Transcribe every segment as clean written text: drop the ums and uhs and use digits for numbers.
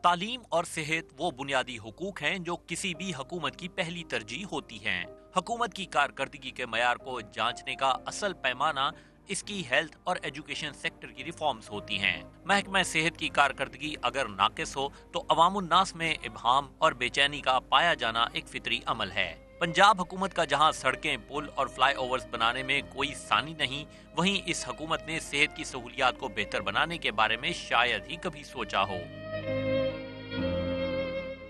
تعلیم اور صحت وہ بنیادی حقوق ہیں جو کسی بھی حکومت کی پہلی ترجیح ہوتی ہیں۔ حکومت کی کارکردگی کے معیار کو جانچنے کا اصل پیمانہ اس کی ہیلتھ اور ایجوکیشن سیکٹر کی ریفارمز ہوتی ہیں۔ محکمہ صحت کی کارکردگی اگر ناقص ہو تو عوام الناس میں ابہام اور بے چینی کا پایا جانا ایک فطری عمل ہے۔ پنجاب حکومت کا جہاں سڑکیں، پل اور فلائی اوورز بنانے میں کوئی ثانی نہیں، وہیں اس حکومت نے صحت کی سہولیات کو بہتر بنانے کے بارے میں شاید ہی کبھی سوچا ہو۔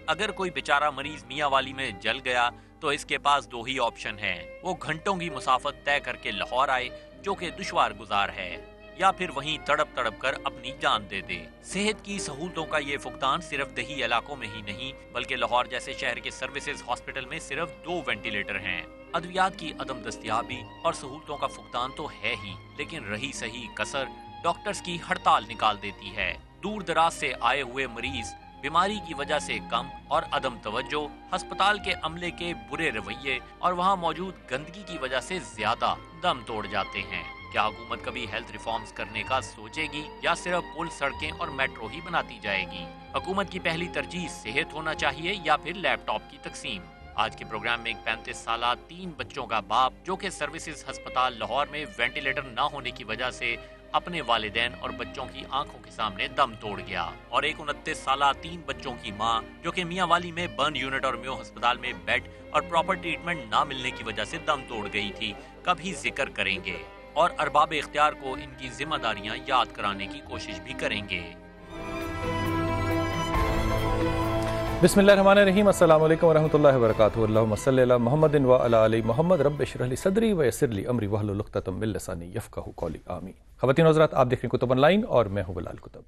اگر کوئی بیچارہ مریض میاں والی میں جل گیا تو اس کے پاس دو ہی آپشن ہیں، وہ گھنٹوں کی مسافت طے کر کے لاہور آئے جو کہ دشوار گزار ہے، یا پھر وہیں تڑپ تڑپ کر اپنی جان دے دے۔ صحت کی سہولتوں کا یہ فقدان صرف دیہی علاقوں میں ہی نہیں بلکہ لاہور جیسے شہر کے سروسز ہاسپٹل میں صرف 2 وینٹیلیٹر ہیں۔ ادویات کی عدم دستیابی اور سہولتوں کا فقدان تو ہے ہی، لیکن رہی صحیح کسر ڈاکٹرز کی ہڑتال نکال دیتی ہے۔ دور دراز سے آئے ہوئے مریض بیماری کی وجہ سے کم اور عدم توجہ، ہسپتال کے عملے کے برے رویے اور وہاں موجود گندگی کی وجہ سے زیادہ دم توڑ جاتے ہیں۔ کیا حکومت کبھی ہیلتھ ریفارمز کرنے کا سوچے گی یا صرف پل، سڑکیں اور میٹرو ہی بناتی جائے گی؟ حکومت کی پہلی ترجیح صحت ہونا چاہیے یا پھر لیپ ٹاپ کی تقسیم؟ آج کے پروگرام میں ایک 35 سالہ 3 بچوں کا باپ جو کہ سروسز ہسپتال لاہور میں وینٹیلیٹر نہ ہونے کی وجہ سے اپنے والدین اور بچوں کی آنکھوں کے سامنے دم توڑ گیا، اور ایک 29 سالہ 3 بچوں کی ماں جو کہ میاں والی میں برن یونٹ اور میو ہسپتال میں بیڈ اور پراپر ٹریٹمنٹ نہ ملنے کی وجہ سے دم توڑ گئی تھی، کبھی ذکر کریں گے اور ارباب اختیار کو ان کی ذمہ داریاں یاد کرانے کی کوشش بھی کریں گے۔ بسم اللہ الرحمن الرحیم، السلام علیکم ورحمۃ اللہ وبرکاتہ۔ اللہم صلی علی محمد وعلی آل محمد، رب اشرح لی صدری ویسر لی امری واحلل عقدۃ من لسانی یفقہوا قولی، آمین۔ خواتین و حضرات، آپ دیکھ رہے ہیں کتب آن لائن اور میں ہوں بلال کتب۔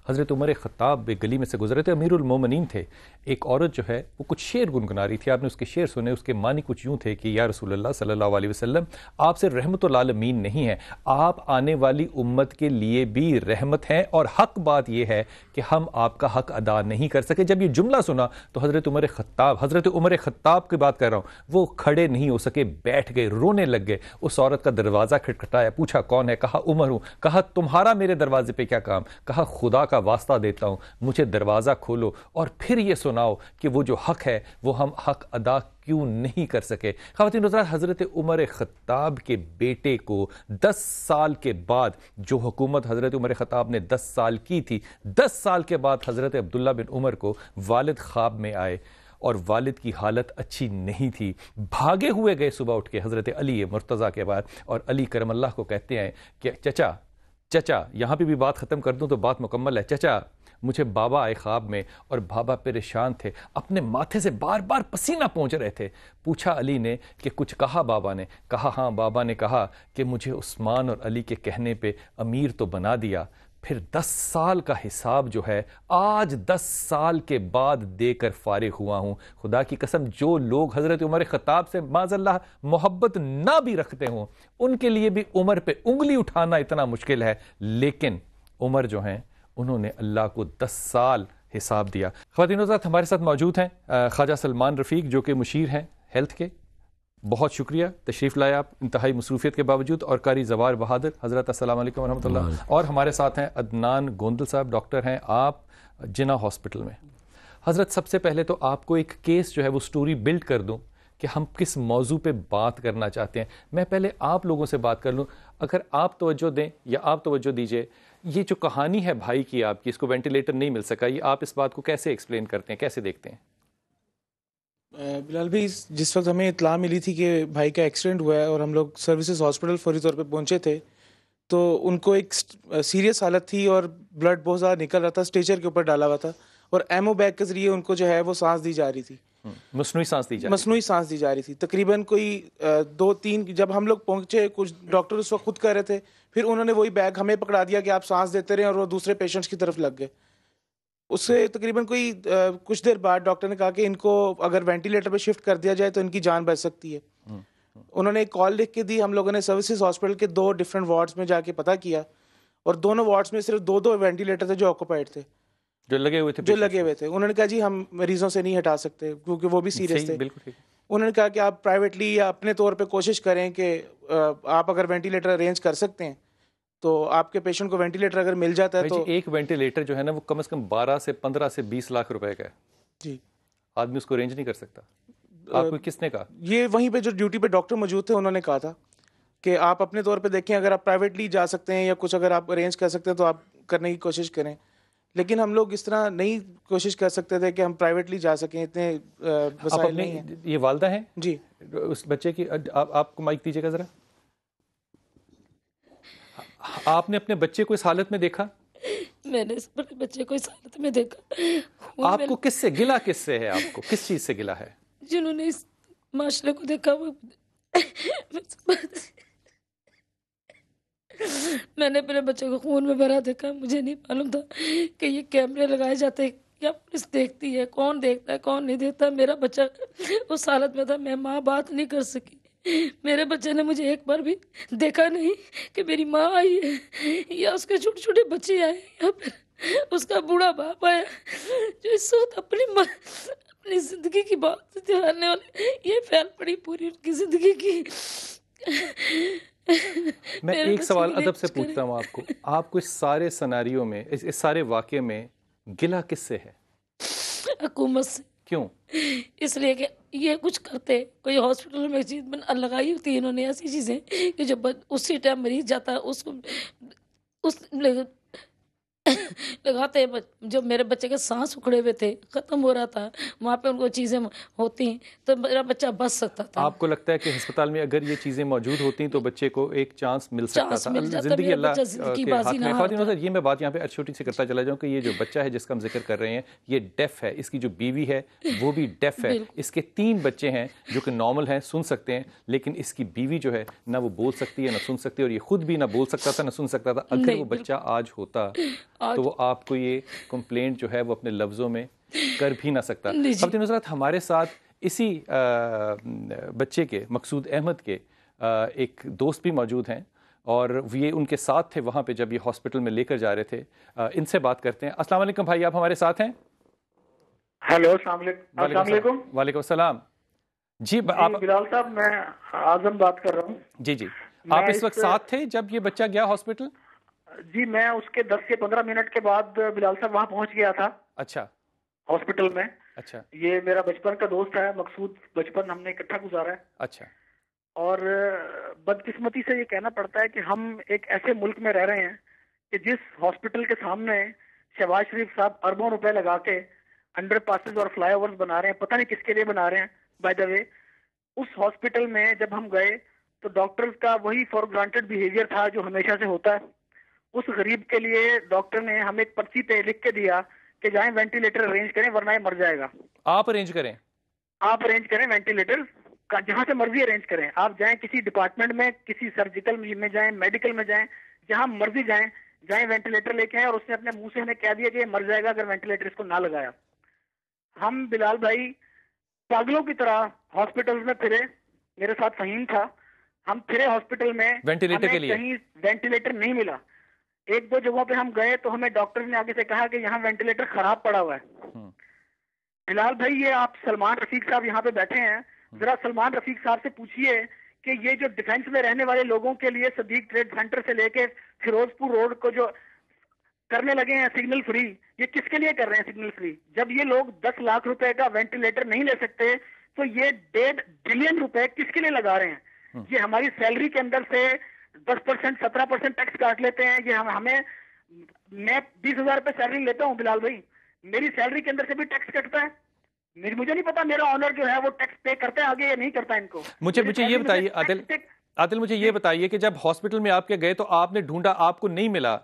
حضرت عمر خطاب ایک گلی میں سے گزرے تھے، امیر المومنین تھے۔ ایک عورت جو ہے وہ کچھ شعر گنگنا رہی تھی، آپ نے اس کے شعر سنے، اس کے معنی کچھ یوں تھے کہ یا رسول اللہ صلی اللہ علیہ وسلم، آپ سے رحمت العالمین نہیں ہے، آپ آنے والی امت کے لیے بھی رحمت ہیں، اور حق بات یہ ہے کہ ہم آپ کا حق ادا نہیں کر سکے۔ جب یہ جملہ سنا تو حضرت عمر خطاب کی بات کر رہا ہوں، وہ کھڑے نہیں ہو سکے، بیٹھ گئے، رونے لگ گئے۔ اس عورت کا دروازہ کھٹکھٹایا، پوچھا کون ہے؟ کہا عمر ہوں۔ کہا تمہارا میرے دروازے پہ کیا کام؟ کہا خدا کا واسطہ دیتا ہوں، مجھے دروازہ کھولو اور پھر یہ سناؤ کہ وہ جو حق ہے وہ ہم حق ادا کیوں نہیں کر سکے۔ خواتین حضرات، حضرت عمر خطاب کے بیٹے کو 10 سال کے بعد، جو حکومت حضرت عمر خطاب نے 10 سال کی تھی، 10 سال کے بعد حضرت عبداللہ بن عمر کو والد خواب میں آئے اور والد کی حالت اچھی نہیں تھی۔ بھاگے ہوئے گئے صبح اٹھ کے حضرت علی مرتضیٰ کے بعد، اور علی کرم اللہ کو کہتے ہیں کہ چچا یہاں پہ بھی بات ختم کر دوں تو بات مکمل ہے، چچا مجھے بابا آئے خواب میں، اور بابا پریشان تھے، اپنے ماتھے سے بار بار پسینہ پہنچ رہے تھے۔ پوچھا علی نے کہ کچھ کہا بابا نے؟ کہا ہاں، بابا نے کہا کہ مجھے عثمان اور علی کے کہنے پہ امیر تو بنا دیا، پھر 10 سال کا حساب جو ہے آج 10 سال کے بعد دے کر فارغ ہوا ہوں۔ خدا کی قسم، جو لوگ حضرت عمر خطاب سے معاذ اللہ محبت نہ بھی رکھتے ہوں، ان کے لیے بھی عمر پہ انگلی اٹھانا اتنا مشکل ہے، لیکن عمر جو ہیں انہوں نے اللہ کو 10 سال حساب دیا۔ خواتین حضرات، ہمارے ساتھ موجود ہیں خواجہ سلمان رفیق جو کہ مشیر ہیں ہیلتھ کے، بہت شکریہ تشریف لائے آپ انتہائی مصروفیت کے باوجود، اور قاری زوار بہادر حضرت، السلام علیکم ورحمۃ اللہ۔ اور ہمارے ساتھ ہیں عدنان گوندل صاحب، ڈاکٹر ہیں آپ جناح ہاسپٹل میں۔ حضرت، سب سے پہلے تو آپ کو ایک کیس جو ہے وہ سٹوری بلڈ کر دوں کہ ہم کس موضوع پہ بات کرنا چاہتے ہیں۔ میں پہلے آپ لوگوں سے بات کر لوں، اگر آپ توجہ دیں یا آپ توجہ دیجئے، یہ جو کہانی ہے بھائی کی آپ کی، اس کو وینٹیلیٹر نہیں مل سکا، یہ آپ اس بات کو کیسے ایکسپلین کرتے ہیں، کیسے دیکھتے ہیں؟ بلال بھائی، جس وقت ہمیں اطلاع ملی تھی کہ بھائی کا ایکسیڈنٹ ہوا ہے اور ہم لوگ سروسز ہاسپٹل فوری طور پہ پہنچے تھے، تو ان کو ایک سیریس حالت تھی اور بلڈ بہت زیادہ نکل رہا تھا، اسٹریچر کے اوپر ڈالا ہوا تھا، اور ایمو بیگ کے ذریعے ان کو جو ہے وہ سانس دی جا رہی تھی، مصنوعی سانس دی جا رہی تھی تقریباً کوئی 2-3۔ جب ہم لوگ پہنچے، کچھ ڈاکٹر اس وقت خود کر رہے تھے، پھر انہوں نے وہی بیگ ہمیں پکڑا دیا کہ آپ سانس دیتے رہیں، اور وہ دوسرے پیشنٹس کی طرف لگ گئے۔ اس سے تقریباً کوئی کچھ دیر بعد ڈاکٹر نے کہا کہ ان کو اگر وینٹیلیٹر پہ شفٹ کر دیا جائے تو ان کی جان بچ سکتی ہے۔ انہوں نے ایک کال لکھ کے دی، ہم لوگوں نے سروسز ہاسپٹل کے 2 ڈفرینٹ وارڈز میں جا کے پتہ کیا، اور دونوں وارڈز میں صرف 2 وینٹیلیٹر تھے جو آکوپائڈ تھے، جو لگے ہوئے تھے۔ انہوں نے کہا جی ہم مریضوں سے نہیں ہٹا سکتے کیونکہ وہ بھی سیریس تھے۔ انہوں نے کہا کہ آپ پرائیویٹلی یا اپنے طور پہ کوشش کریں کہ آپ اگر وینٹیلیٹر ارینج کر سکتے ہیں تو آپ کے پیشنٹ کو وینٹیلیٹر اگر مل جاتا ہے تو ایک وینٹیلیٹر جو ہے نا وہ کم از کم 12 سے 15 سے 20 لاکھ روپے کا ہے جی، آدمی اس کو ارینج نہیں کر سکتا. آپ کو کس نے کہا؟ یہ وہیں پہ جو ڈیوٹی پہ ڈاکٹر موجود تھے انہوں نے کہا تھا کہ آپ اپنے طور پہ دیکھیں، اگر آپ پرائیویٹلی جا سکتے ہیں یا کچھ اگر آپ ارینج کر سکتے ہیں تو آپ کرنے کی کوشش کریں. لیکن ہم لوگ اس طرح نہیں کوشش کر سکتے تھے کہ ہم پرائیویٹلی جا سکیں، اتنے وسائل نہیں ہیں. یہ والدہ ہیں جی، اس بچے کی؟ آپ کو مائک دیجیے گا ذرا. آپ نے اپنے بچے کو اس حالت میں دیکھا؟ میں نے اس بڑے بچے کو اس حالت میں دیکھا. آپ کو کس سے گلہ، کس سے ہے؟ آپ کو کس چیز سے گلہ ہے؟ جنہوں نے اس معاشرے کو دیکھا وہ میں نے اپنے بچے کو خون میں بھرا دیکھا. مجھے نہیں معلوم تھا کہ یہ کیمرے لگائے جاتے ہیں، کیا پولیس دیکھتی ہے، کون دیکھتا ہے کون نہیں دیکھتا. میرا بچہ اس حالت میں تھا، میں ماں بات نہیں کر سکی. میرے بچے نے مجھے ایک بار بھی دیکھا نہیں کہ میری ماں آئی ہے یا اس کے چھوٹے چھوٹے بچے آئے یا پھر اس کا بوڑھا باپ آیا جو اس وقت اپنی زندگی کی بات دکھانے والے. یہ پھیل پڑی پوری ان کی زندگی کی. میں ایک سوال ادب سے پوچھتا ہوں آپ کو اس سارے سناریوں میں، اس سارے واقعے میں گلہ کس سے ہے؟ حکومت سے. کیوں؟ اس لیے کہ یہ کچھ کرتے، کوئی ہاسپٹل میں چیز لگائی ہوتی ہے انہوں نے ایسی چیزیں کہ جو اسی ٹائم مریض جاتا ہے اس کو لگاتے. جو میرے بچے کے سانس اکھڑے ہوئے تھے، ختم ہو رہا تھا، وہاں پہ ان کو چیزیں ہوتی تو میرا بچہ بچ سکتا تھا. آپ کو لگتا ہے کہ ہسپتال میں اگر یہ چیزیں موجود ہوتی تو بچے کو ایک چانس مل سکتا تھا؟ زندگی اللہ کے ہاتھ میں. خواتین حضرات، یہ میں بات یہاں پہ چھوٹی سی کرتا چلا جاؤں کہ یہ جو بچہ ہے جس کا ہم ذکر کر رہے ہیں یہ ڈیف ہے، اس کی جو بیوی ہے وہ بھی ڈیف ہے. اس کے 3 بچے ہیں جو کہ نارمل ہیں، سن سکتے ہیں، لیکن اس کی بیوی جو ہے نہ وہ بول سکتی ہے نہ سن سکتی، اور یہ خود بھی نہ بول سکتا تھا نہ سن سکتا تھا. اگر وہ بچہ آج ہوتا تو وہ آپ کو یہ کمپلینٹ جو ہے وہ اپنے لفظوں میں کر بھی نہ سکتا. خواتین حضرات، ہمارے ساتھ اسی بچے کے، مقصود احمد کے ایک دوست بھی موجود ہیں اور یہ ان کے ساتھ تھے وہاں پہ جب یہ ہاسپٹل میں لے کر جا رہے تھے. ان سے بات کرتے ہیں. السلام علیکم بھائی، آپ ہمارے ساتھ ہیں؟ ہیلو، السلام علیکم. وعلیکم السلام. جی بلال صاحب، میں اعظم بات کر رہا ہوں. جی آپ اس وقت ساتھ تھے جب یہ بچہ گیا ہاسپٹل؟ جی، میں اس کے 10 سے 15 منٹ کے بعد بلال صاحب وہاں پہنچ گیا تھا. اچھا. ہاسپٹل میں. اچھا. یہ میرا بچپن کا دوست ہے، مقصود. بچپن ہم نے اکٹھا گزارا ہے. اچھا. اور بدقسمتی سے یہ کہنا پڑتا ہے کہ ہم ایک ایسے ملک میں رہ رہے ہیں کہ جس ہاسپٹل کے سامنے شہباز شریف صاحب اربوں روپے لگا کے انڈر پاسز اور فلائی اوورز بنا رہے ہیں. پتہ نہیں کس کے لیے بنا رہے ہیں. By the way, us hospital میں جب ہم گئے تو ڈاکٹرز کا وہی فار گرانٹیڈ بیہیویئر تھا جو ہمیشہ سے ہوتا ہے. اس غریب کے لیے ڈاکٹر نے ہمیں ایک پرچی پہ لکھ کے دیا کہ جائیں وینٹیلیٹر ارینج کریں ورنہ یہ مر جائے گا. آپ ارینج کریں وینٹیلیٹر جہاں سے مرضی ارینج کریں. آپ جائیں کسی ڈپارٹمنٹ میں، کسی سرجیکل میں جائیں، میڈیکل میں جائیں، جہاں مرضی جائیں وینٹیلیٹر لے کے آئیں. اور اس نے اپنے منہ سے ہمیں کہہ دیا کہ یہ مر جائے گا اگر وینٹیلیٹر اس کو نہ لگایا. ہم بلال بھائی پاگلوں کی طرح ہاسپٹل میں پھرے. میرے ساتھ فہیم تھا. ہم پھرے ہاسپٹل میں، وینٹیلیٹر کے لیے کہیں وینٹیلیٹر نہیں ملا. 1-2 جگہوں پہ ہم گئے تو ہمیں ڈاکٹر نے آگے سے کہا کہ یہاں وینٹیلیٹر خراب پڑا ہوا ہے. بلال بھائی، یہ آپ سلمان رفیق صاحب یہاں پہ بیٹھے ہیں، ذرا سلمان رفیق صاحب سے پوچھئے کہ یہ جو ڈیفینس میں رہنے والے لوگوں کے لیے صدیق ٹریڈ سینٹر سے لے کے فیروز پور روڈ کو جو کرنے لگے ہیں سگنل فری، یہ کس کے لیے کر رہے ہیں سگنل فری؟ جب یہ لوگ 10 لاکھ روپے کا وینٹیلیٹر نہیں لے سکتے تو یہ 1.5 بلین روپے کس کے لیے لگا رہے ہیں؟ یہ ہماری سیلری کے اندر سے 10%، 17% ٹیکس کاٹ لیتے ہیں. یہ ہمیں، میں 20,000 روپے سیلری لیتا ہوں بلال بھائی، میری سیلری کے اندر سے بھی ٹیکس کٹتا ہے. مجھے نہیں پتا میرا آنر جو ہے وہ ٹیکس پے کرتا ہے آگے یا نہیں کرتا ان کو. مجھے یہ بتائیے عادل، مجھے یہ بتائیے کہ جب ہاسپٹل میں آپ کے گئے تو آپ نے ڈھونڈا، آپ کو نہیں ملا،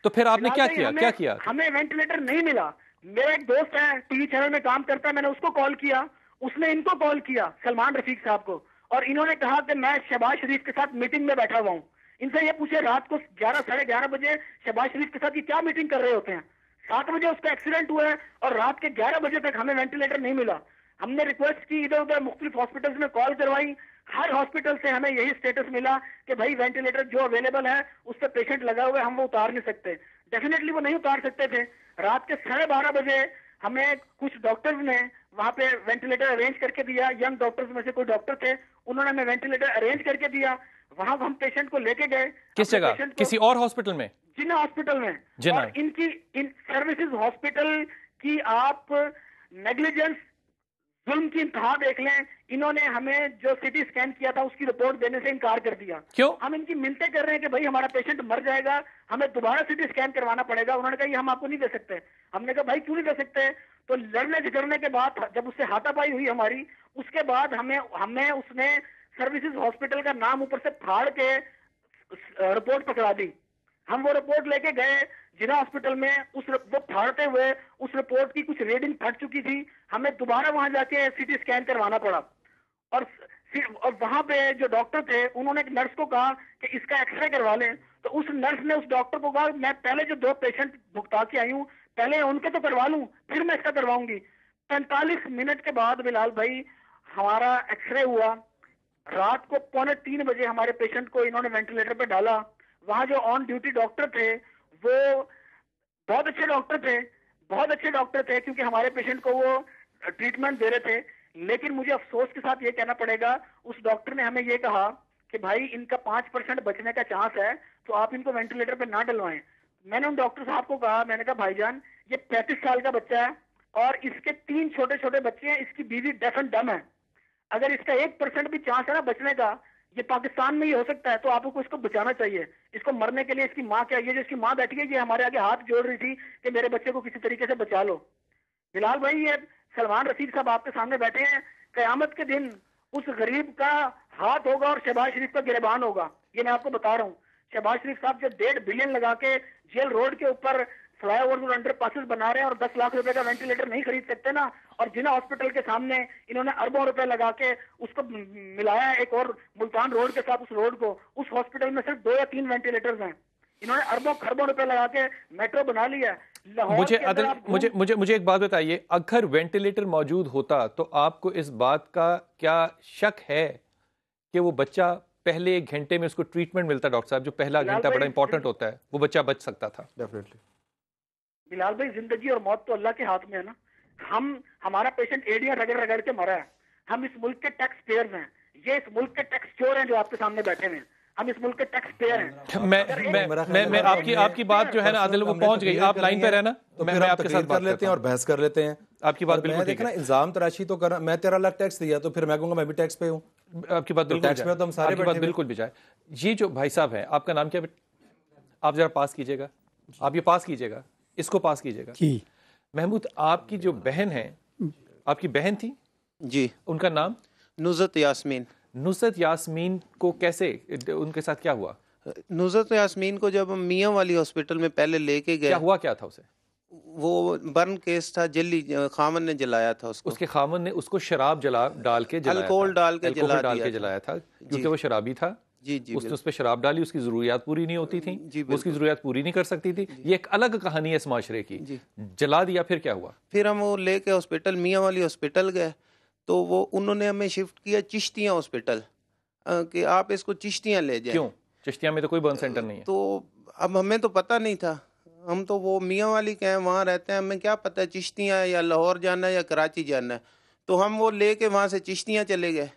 تو پھر آپ نے کیا کیا؟ ہمیں وینٹیلیٹر نہیں ملا. میرا ایک دوست ہے، ٹی وی چینل میں کام کرتا ہے، میں نے اس کو کال کیا، اس نے ان کو کال کیا، سلمان رفیق صاحب کو، اور انہوں نے کہا کہ میں شہباز شریف کے ساتھ میٹنگ میں بیٹھا ہوا ہوں. ان سے یہ پوچھے رات کو 11 ساڑھے 11 بجے شہباز شریف کے ساتھ یہ کیا میٹنگ کر رہے ہوتے ہیں؟ 7 بجے اس کا ایکسیڈنٹ ہوا ہے اور رات کے 11 بجے تک ہمیں وینٹیلیٹر نہیں ملا. ہم نے ریکویسٹ کی، ادھر ادھر مختلف ہاسپٹلز میں کال کروائی. ہر ہاسپٹل سے ہمیں یہی سٹیٹس ملا کہ بھائی وینٹیلیٹر جو اویلیبل ہے اس پہ پیشنٹ لگا ہوا ہے، ہم وہ اتار نہیں سکتے. ڈیفینیٹلی وہ نہیں اتار سکتے تھے. رات کے 12:30 بجے ہمیں کچھ ڈاکٹرز نے وہاں پہ وینٹیلیٹر ارینج کر کے دیا. ینگ ڈاکٹرز میں سے کوئی ڈاکٹر تھے، انہوں نے ہمیں وینٹیلیٹر ارینج کر کے دیا. وہاں ہم پیشنٹ کو لے کے گئے. کس جگہ؟ کسی اور ہاسپٹل میں؟ جنا ہاسپٹل میں. اور ان سروسز ہاسپٹل کی آپ نیگلیجنس ظلم کی انتہا دیکھ لیں. انہوں نے ہمیں جو سی ٹی اسکین کیا تھا اس کی رپورٹ دینے سے انکار کر دیا. کیوں؟ ہم ان کی منتیں کر رہے ہیں کہ بھائی ہمارا پیشنٹ مر جائے گا, ہمیں دوبارہ سی ٹی اسکین کروانا پڑے گا. انہوں نے کہا یہ ہم آپ کو نہیں دے سکتے. ہم نے کہا بھائی کیوں نہیں دے سکتے؟ تو لڑنے جھگڑنے کے بعد جب اس سے ہاتھا پائی ہوئی ہماری, اس کے بعد ہمیں اس نے سروسز ہاسپٹل کا نام اوپر سے پھاڑ کے رپورٹ پکڑا دی. ہم وہ رپورٹ لے کے گئے جنا ہاسپٹل میں. وہ پھاڑتے ہوئے اس رپورٹ کی کچھ ریڈنگ پھٹ چکی تھی. ہمیں دوبارہ وہاں جا کے سی ٹی اسکین کروانا پڑا. اور وہاں پہ جو ڈاکٹر تھے انہوں نے ایک نرس کو کہا کہ اس کا ایکس رے کروا لیں. تو اس نرس نے اس ڈاکٹر کو کہا میں پہلے جو 2 پیشنٹ بھگتا کے آئی ہوں پہلے ان کے تو کروا لوں پھر میں اس کا کرواؤں گی. 45 منٹ کے بعد بلال بھائی ہمارا ایکس رے ہوا. رات کو 2:45 بجے ہمارے پیشنٹ کو انہوں نے وینٹیلیٹر پہ ڈالا. وہاں جو آن ڈیوٹی ڈاکٹر تھے وہ بہت اچھے ڈاکٹر تھے کیونکہ ہمارے پیشنٹ کو وہ ٹریٹمنٹ دے رہے تھے. لیکن مجھے افسوس کے ساتھ یہ کہنا پڑے گا اس ڈاکٹر نے ہمیں یہ کہا کہ بھائی ان کا 5% بچنے کا چانس ہے تو آپ ان کو وینٹیلیٹر پہ نہ ڈلوائیں. میں نے ان ڈاکٹر صاحب کو کہا, میں نے کہا بھائی جان یہ 35 سال کا بچہ ہے اور اس کے 3 چھوٹے بچے ہیں, اس کی بیوی ڈیف اینڈ ڈم ہے. اگر اس کا 1% بھی چانس ہے نا بچنے کا, یہ پاکستان میں ہی ہو سکتا ہے, تو آپ کو اس کو بچانا چاہیے. اس کو مرنے کے لیے اس کی ماں کیا, یہ جو اس کی ماں بیٹھی ہے یہ ہمارے آگے ہاتھ جوڑ رہی تھی کہ میرے بچے کو کسی طریقے سے بچا لو. بلال بھائی یہ سلمان رشید صاحب آپ کے سامنے بیٹھے ہیں. قیامت کے دن اس غریب کا ہاتھ ہوگا اور شہباز شریف کا گریبان ہوگا. یہ میں آپ کو بتا رہا ہوں. شہباز شریف صاحب جو 1.5 بلین لگا کے جیل روڈ کے اوپر فلائی اوور اور انڈر پاسز بنا رہے ہیں اور 10 لاکھ روپے کا وینٹیلیٹر نہیں خرید سکتے نا, اور جنا ہاسپٹل کے سامنے انہوں نے اربوں روپے لگا کے اس کو ملایا ایک اور ملتان روڈ کے ساتھ اس روڈ کو. اس ہاسپٹل میں صرف 2 یا 3 وینٹیلیٹرز ہیں. انہوں نے اربوں خربوں روپے لگا کے میٹرو بنا لیا. مجھے ایک بات بتائیے, اگر وینٹیلیٹر موجود ہوتا تو آپ کو اس بات کا کیا شک ہے کہ وہ بچہ پہلے 1 گھنٹے میں اس کو ٹریٹمنٹ ملتا؟ ڈاکٹر صاحب جو پہلا گھنٹہ بڑا امپورٹنٹ ہوتا ہے, وہ بچہ بچ سکتا تھا. ڈیفینیٹلی بلال بھائی زندگی اور موت تو اللہ کے ہاتھ میں ہے نا. ہمارا پیشنٹ ایڑیاں رگڑ کے مرا ہے. ہم اس ملک کے ٹیکس پیئرز ہیں. یہ اس ملک کے ٹیکس چور ہیں جو آپ کے سامنے بیٹھے ہوئے ہیں. ہم اس ملک کے ٹیکس پیئر ہیں. میں آپ کی بات جو ہے نا عادل وہ پہنچ گئی. آپ لائن پہ رہنا, میں آپ کے ساتھ کر لیتے ہیں اور بحث کر لیتے ہیں. آپ کی بات بالکل ٹھیک ہے. الزام تراشی تو کرنا, میں 13 لاکھ ٹیکس دیا تو پھر میں کہوں گا میں بھی ٹیکس پہ ہوں. آپ کی بات بالکل بھی جائے. یہ جو بھائی صاحب ہیں, آپ کا نام کیا؟ آپ ذرا پاس کیجیے گا, آپ یہ پاس کیجیے گا, اس کو پاس کیجیے گا. محمود, آپ کی جو بہن ہے, آپ کی بہن تھی جی, ان کا نام نصرت یاسمین. نصرت یاسمین کو کیسے, ان کے ساتھ کیا ہوا؟ نصرت یاسمین کو جب ہم میاں والی ہاسپٹل میں پہلے لے کے گئے, کیا ہوا کیا تھا اسے؟ وہ برن کیس تھا, جلی خامن نے جلایا تھا اس کو. اس کے خامن نے اس کو شراب ڈال کے الکوہل ڈال کے جلایا تھا کیونکہ وہ شرابی تھا. جی جی, اس نے اس پہ شراب ڈالی, اس کی ضروریات پوری نہیں ہوتی تھیں, اس کی ضروریات پوری نہیں کر سکتی تھی. یہ ایک الگ کہانی ہے اس معاشرے کی. جلا دیا, پھر کیا ہوا؟ پھر ہم وہ لے کے ہاسپٹل میاں والی ہاسپٹل گئے تو وہ انہوں نے ہمیں شفٹ کیا چشتیاں ہاسپٹل کہ آپ اس کو چشتیاں لے جائیں. کیوں؟ چشتیاں میں تو کوئی برن سینٹر نہیں ہے. تو اب ہمیں تو پتہ نہیں تھا, ہم تو وہ میاں والی کے ہیں وہاں رہتے ہیں, ہمیں کیا پتہ چشتیاں یا لاہور جانا ہے یا کراچی جانا ہے. تو ہم وہ لے کے وہاں سے چشتیاں چلے گئے.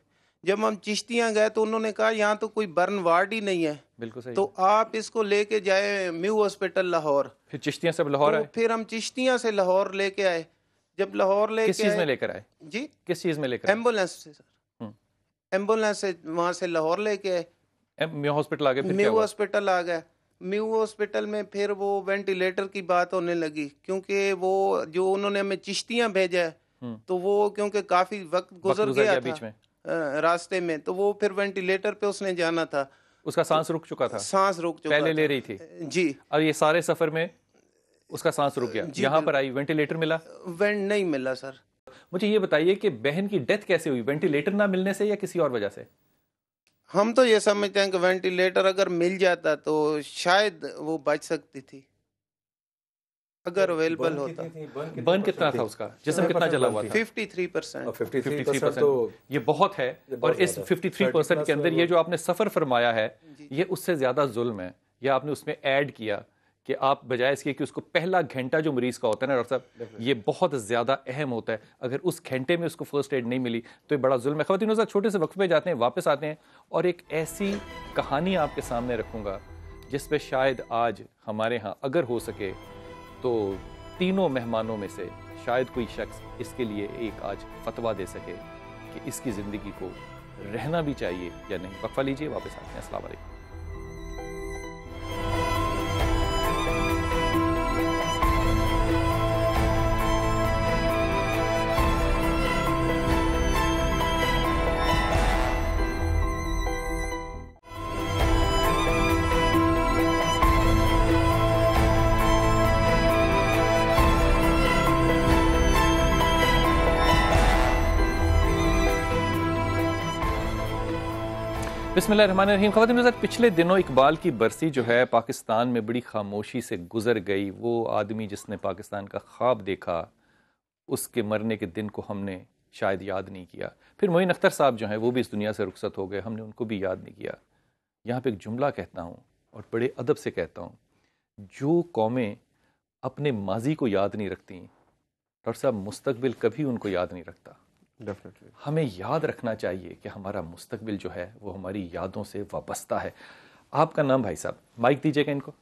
جب ہم چشتیاں گئے تو انہوں نے کہا یہاں تو کوئی برن وارڈ ہی نہیں ہے. بالکل صحیح. تو آپ اس کو لے کے جائے میو ہاسپٹل لاہور. پھر چشتیاں سے لاہور آئے. پھر ہم چشتیاں سے لاہور لے کے آئے. جب لاہور لے کے کس چیز میں لے کر آئے؟ جی, کس چیز میں لے کر؟ ایمبولینس سے سر. ایمبولینس سے وہاں سے لاہور لے کے آئے. میو ہاسپٹل آ گئے. میو ہاسپٹل آ گئے. میو ہاسپٹل میں پھر وہ وینٹیلیٹر کی بات ہونے لگی کیونکہ وہ جو انہوں نے ہمیں چشتیاں بھیجا ہے تو وہ کیونکہ کافی وقت گزر گیا بیچ میں راستے میں, تو وہ پھر وینٹیلیٹر پہ اس نے جانا تھا. اس کا سانس رک چکا تھا. سانس رک چکا پہلے لے رہی تھی جی, اور یہ سارے سفر میں اس کا سانس رک گیا. یہاں پر آئی, وینٹیلیٹر ملا؟ نہیں ملا سر. مجھے یہ بتائیے کہ بہن کی ڈیتھ کیسے ہوئی؟ وینٹیلیٹر نہ ملنے سے یا کسی اور وجہ سے؟ ہم تو یہ سمجھتے ہیں کہ وینٹیلیٹر اگر مل جاتا تو شاید وہ بچ سکتی تھی اگر اویلیبل ہوتا. برن کتنا تھا اس کا؟ جسم کتنا جلا ہوا تھا؟ 53%. تو یہ بہت ہے. اور اس 53% کے اندر یہ جو آپ نے سفر فرمایا ہے یہ اس سے زیادہ ظلم ہے. یہ آپ نے اس میں ایڈ کیا کہ آپ بجائے اس کے کہ اس کو پہلا گھنٹہ جو مریض کا ہوتا ہے نا ڈاکٹر صاحب، یہ بہت زیادہ اہم ہوتا ہے. اگر اس گھنٹے میں اس کو فرسٹ ایڈ نہیں ملی تو یہ بڑا ظلم ہے. خواتین حضرات، چھوٹے سے وقفے پہ جاتے ہیں، واپس آتے ہیں اور ایک ایسی کہانی آپ کے سامنے رکھوں گا جس پہ شاید آج ہمارے ہاں اگر ہو سکے تو تینوں مہمانوں میں سے شاید کوئی شخص اس کے لیے ایک آج فتویٰ دے سکے کہ اس کی زندگی کو رہنا بھی چاہیے یا نہیں. وقفہ لیجیے، واپس آتے ہیں. السلام علیکم. بسم اللہ الرحمن الرحیم. خواتین حضرات، پچھلے دنوں اقبال کی برسی جو ہے پاکستان میں بڑی خاموشی سے گزر گئی. وہ آدمی جس نے پاکستان کا خواب دیکھا، اس کے مرنے کے دن کو ہم نے شاید یاد نہیں کیا. پھر معین اختر صاحب جو ہیں وہ بھی اس دنیا سے رخصت ہو گئے، ہم نے ان کو بھی یاد نہیں کیا. یہاں پہ ایک جملہ کہتا ہوں اور بڑے ادب سے کہتا ہوں، جو قومیں اپنے ماضی کو یاد نہیں رکھتی ڈاکٹر صاحب، مستقبل کبھی ان کو یاد نہیں رکھتا. ہمیں یاد رکھنا چاہیے کہ ہمارا مستقبل جو ہے وہ ہماری یادوں سے وابستہ ہے. آپ کا نام بھائی صاحب، مائک دیجیے گا ان کو.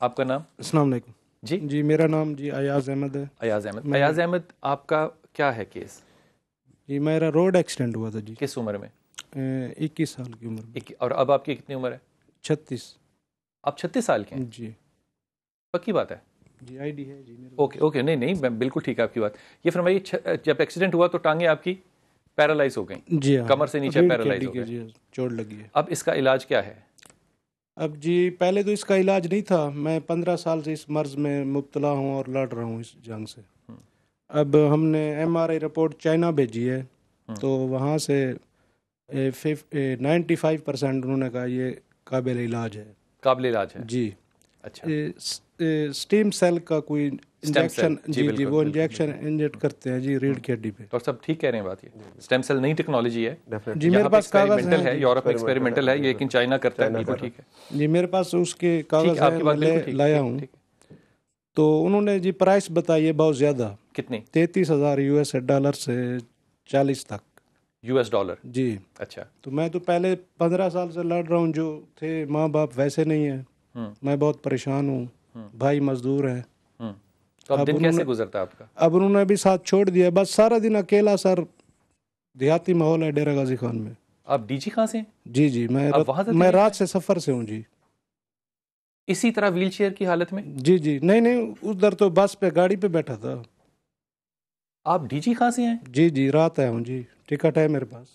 آپ کا نام؟ السلام علیکم. جی میرا نام جی ایاز احمد ہے. ایاز احمد. ایاز احمد، آپ کا کیا ہے کیس؟ جی میرا روڈ ایکسیڈنٹ ہوا تھا جی. کس عمر میں؟ 21 سال کی عمر میں. اور اب آپ کی کتنی عمر ہے؟ 36. آپ 36 سال کے ہیں؟ جی. پکی بات ہے؟ جی آئی ڈی ہے جی. اوکے نہیں بالکل ٹھیک ہے آپ کی بات. یہ فرمائیے، جب ایکسیڈنٹ ہوا تو ٹانگیں آپ کی پیرالائز ہو گئیں؟ جی، کمر سے نیچے پیرالائز ہو گئے. جی چوٹ لگی ہے. اب اس کا علاج کیا ہے؟ اب جی پہلے تو اس کا علاج نہیں تھا. میں 15 سال سے اس مرض میں مبتلا ہوں اور لڑ رہا ہوں اس جنگ سے. اب ہم نے MRI رپورٹ چائنا بھیجی ہے تو وہاں سے 95% انہوں نے کہا یہ قابل علاج ہے. قابل علاج ہے جی. اچھا. اسٹیم سیل کا کوئی انجیکشن، جی وہ انجیکشن انجیکٹ کرتے ہیں جی ریڑھ کی ہڈی پہ. ڈاکٹر صاحب ٹھیک کہہ رہے ہیں بات. یہ اسٹیم سیل نئی ٹیکنالوجی ہے جی. میرے پاس کاغذ ہے، یورپ میں ایکسپیریمنٹل ہے لیکن چائنا کرتا ہے. بالکل ٹھیک ہے جی. میرے پاس اس کے کاغذ ہیں، لایا ہوں. تو انہوں نے جی پرائس بتائی ہے بہت زیادہ. کتنی؟ 33,000 US ڈالر سے 40 تک US ڈالر. جی. اچھا. تو میں تو پہلے 15 سال سے لڑ رہا ہوں. جو تھے ماں باپ ویسے نہیں ہیں. میں بہت پریشان ہوں. بھائی مزدور ہیں. تو اب دن کیسے گزرتا ہے آپ کا؟ اب انہوں نے بھی ساتھ چھوڑ دیا. بس سارا دن اکیلا. سر دیہاتی ماحول ہے ڈیرہ غازی خان میں. آپ DG کہاں سے ہیں؟ جی میں رات سے سفر سے ہوں جی. اسی طرح ویل چیئر کی حالت میں؟ جی نہیں ادھر تو بس پہ گاڑی پہ بیٹھا تھا. آپ DG کہاں سے ہیں؟ جی رات آیا ہوں جی. ٹکٹ ہے میرے پاس.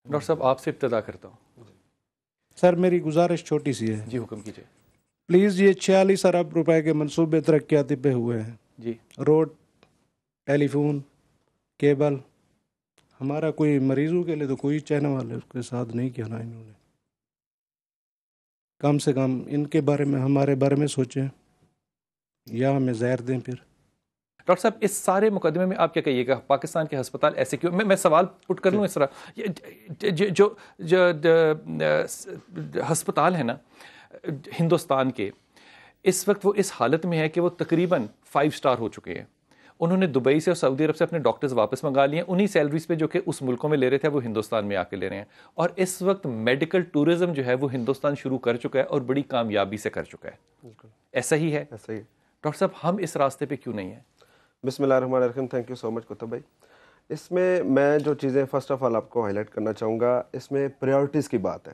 ڈاکٹر صاحب آپ سے ابتدا کرتا ہوں. سر میری گزارش چھوٹی سی ہے. جی حکم کیجیے. پلیز. یہ 46 ارب روپے کے منصوبے ترقیاتی پہ ہوئے ہیں جی. روڈ، ٹیلی فون، کیبل. ہمارا کوئی مریضوں کے لیے تو کوئی چینل والے اس کے ساتھ نہیں کیا نا انہوں نے. کم سے کم ان کے بارے میں، ہمارے بارے میں سوچیں یا ہمیں زہر دیں. پھر ڈاکٹر صاحب اس سارے مقدمے میں آپ کیا کہیے گا؟ پاکستان کے ہسپتال ایسے کیوں؟ میں سوال پٹ کر لوں اس طرح. جو ہسپتال ہے نا ہندوستان کے، اس وقت وہ اس حالت میں ہے کہ وہ تقریباً 5 سٹار ہو چکے ہیں. انہوں نے دبئی سے اور سعودی عرب سے اپنے ڈاکٹرز واپس منگا لیے ہیں. انہی سیلریز پہ جو کہ اس ملکوں میں لے رہے تھے وہ ہندوستان میں آ کے لے رہے ہیں. اور اس وقت میڈیکل ٹورزم جو ہے وہ ہندوستان شروع کر چکا ہے اور بڑی کامیابی سے کر چکا ہے. ایسا ہی ہے؟ ایسا ہی. ڈاکٹر صاحب ہم اس راستے پہ کیوں نہیں ہیں؟ بسم اللہ الرحمن الرحیم. تھینک یو سو مچ کتب بھائی. اس میں جو چیزیں فرسٹ آف آل آپ کو ہائی لائٹ کرنا چاہوں گا، اس میں پریورٹیز کی بات ہے.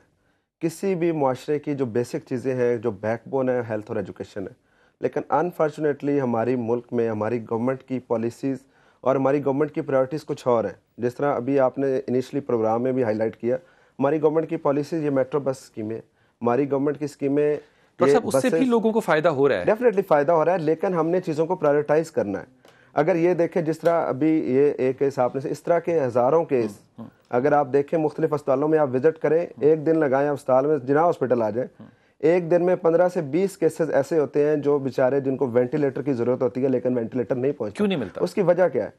کسی بھی معاشرے کی جو بیسک چیزیں ہیں، جو بیک بون ہے، ہیلتھ اور ایجوکیشن ہے. لیکن انفارچونیٹلی ہماری ملک میں ہماری گورنمنٹ کی پالیسیز اور ہماری گورنمنٹ کی پریورٹیز کچھ اور ہیں. جس طرح ابھی آپ نے انیشلی پروگرام میں بھی ہائی لائٹ کیا، ہماری گورنمنٹ کی پالیسیز یہ میٹرو بس اسکیمیں، ہماری گورنمنٹ کی اسکیمیں، اس سے بھی لوگوں کو فائدہ ہو رہا ہے. ڈیفینیٹلی فائدہ ہو رہا ہے، لیکن ہم نے چیزوں کو پرائیورٹائز کرنا ہے. اگر یہ دیکھیں جس طرح ابھی یہ ایک کیس آپ نے، اس طرح کے ہزاروں کیس اگر آپ دیکھیں مختلف اسپتالوں میں، آپ وزٹ کریں، ایک دن لگائیں اسپتال میں، جناح ہاسپٹل آ جائیں، ایک دن میں 15 سے 20 کیسز ایسے ہوتے ہیں جو بیچارے جن کو وینٹیلیٹر کی ضرورت ہوتی ہے لیکن وینٹیلیٹر نہیں پہنچتا. کیوں نہیں ملتا؟ اس کی وجہ کیا ہے؟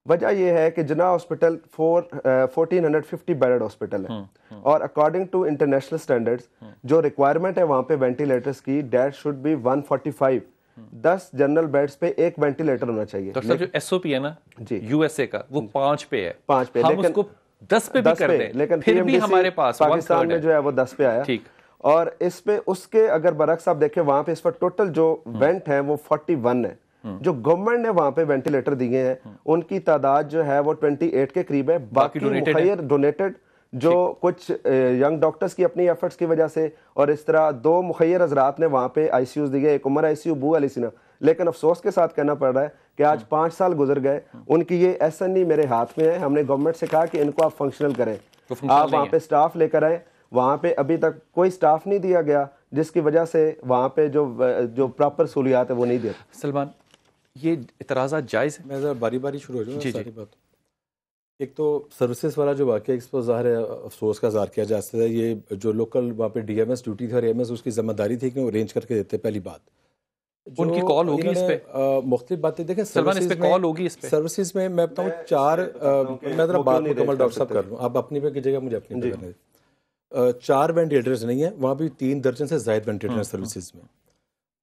وجہ یہ ہے کہ جناح ہاسپٹل 1450 بیڈ ہاسپٹل ہے اور اکارڈنگ ٹو انٹرنیشنل سٹینڈرڈز جو ریکوائرمنٹ ہے وہاں پہ وینٹیلیٹرز کی that should be 145. 10 general beds پہ ایک وینٹیلیٹر ہونا چاہیے. ڈاکٹر صاحب جو ایس او پی ہے نا جی یو ایس اے کا وہ 5 پہ ہے, 5 پہ, ہم اس کو 10 پہ بھی کر دیں, لیکن پھر بھی ہمارے پاس پاکستان میں جو ہے وہ 10 پہ آیا. ٹھیک. اور اس پہ اس کے اگر برعکس آپ دیکھیں وہاں پہ اس پر ٹوٹل جو وینٹ ہیں وہ 41 ہے. جو گورنمنٹ نے وہاں پہ وینٹیلیٹر دیے ہیں ان کی تعداد جو ہے وہ 28 کے قریب ہے. باقی مخیر ڈونیٹڈ جو کچھ ینگ ڈاکٹرز کی اپنی ایفرٹس کی وجہ سے, اور اس طرح 2 مخیر حضرات نے وہاں پہ آئی سی یوز دیے, ایک عمر آئی سی یو بو علی سنہ. لیکن افسوس کے ساتھ کہنا پڑ رہا ہے کہ آج 5 سال گزر گئے, ان کی یہ ایس این ای میرے ہاتھ میں ہے. ہم نے گورنمنٹ سے کہا کہ ان کو آپ فنکشنل کریں, آپ وہاں پہ سٹاف لے کر آئیں. وہاں پہ ابھی تک کوئی سٹاف نہیں دیا گیا جس کی وجہ سے وہاں پہ جو پراپر سہولیات ہے وہ نہیں دیتے. سلمان یہ اعتراضات جائز ہیں؟ میں ذرا باری باری شروع ہو جاؤں گا ساری بات. ایک تو سروسز والا جو واقعہ اس پر ظاہر ہے افسوس کا اظہار کیا جا سکتا ہے. یہ جو لوکل وہاں پہ ڈی ایم ایس ڈیوٹی تھی اور اے ایم ایس اس کی ذمہ داری تھی کہ وہ ارینج کر کے دیتے. پہلی بات ان کی کال ہوگی اس پہ, مختلف باتیں دیکھیں سلمان اس پہ کال ہوگی اس پہ سروسز میں میں بتاؤں 4 میں ذرا بات مکمل ڈاکٹر صاحب کر لوں, آپ اپنی پہ کیجیے گا مجھے اپنی پہ کرنے. 4 وینٹیلیٹرز نہیں ہیں وہاں بھی 3 درجن سے زائد وینٹیلیٹر سروسز میں.